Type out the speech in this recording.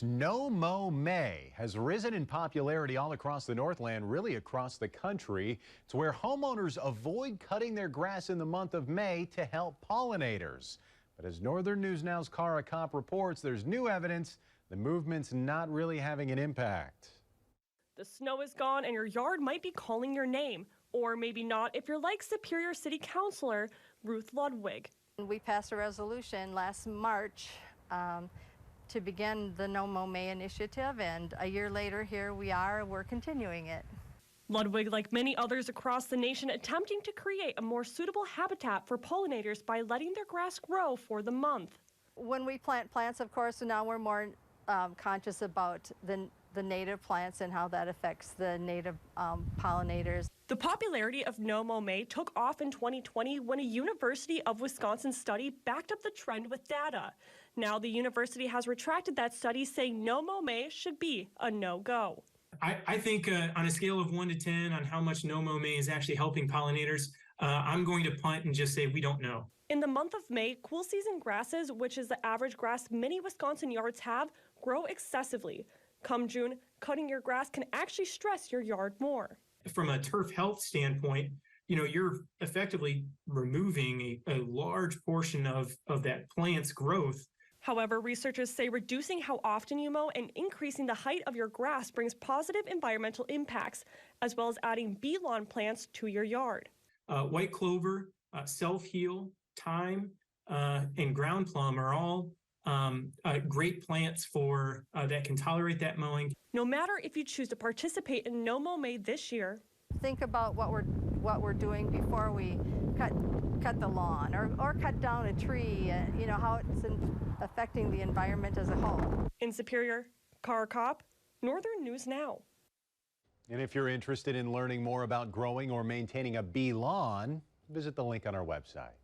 pollinators. Mow May has risen in popularity all across the Northland, really across the country. It's where homeowners avoid cutting their grass in the month of May to help pollinators. But as Northern News Now's Cara Kopp reports, there's new evidence the movement's not really having an impact. The snow is gone and your yard might be calling your name. Or maybe not if you're like Superior City Councilor Ruth Ludwig. We passed a resolution last March to begin the Mow May initiative, and a year later here we're continuing it. Ludwig, like many others across the nation, attempting to create a more suitable habitat for pollinators by letting their grass grow for the month. When we plant plants, of course, now we're more conscious about the native plants and how that affects the native pollinators. The popularity of Mow May took off in 2020 when a University of Wisconsin study backed up the trend with data. Now the university has retracted that study, saying Mow May should be a no-go. I think on a scale of 1 to 10 on how much Mow May is actually helping pollinators, I'm going to punt and just say we don't know. In the month of May, cool season grasses, which is the average grass many Wisconsin yards have, grow excessively. Come June, cutting your grass can actually stress your yard more. From a turf health standpoint, you're effectively removing a large portion of that plant's growth. However, researchers say reducing how often you mow and increasing the height of your grass brings positive environmental impacts, as well as adding bee lawn plants to your yard. White clover, self-heal, thyme, and ground plum are all great plants for that can tolerate that mowing. No matter if you choose to participate in Mow May this year, think about what we're doing before we cut the lawn or cut down a tree. How it's affecting the environment as a whole. In Superior, Cara Kopp, Northern News Now. And if you're interested in learning more about growing or maintaining a bee lawn, visit the link on our website.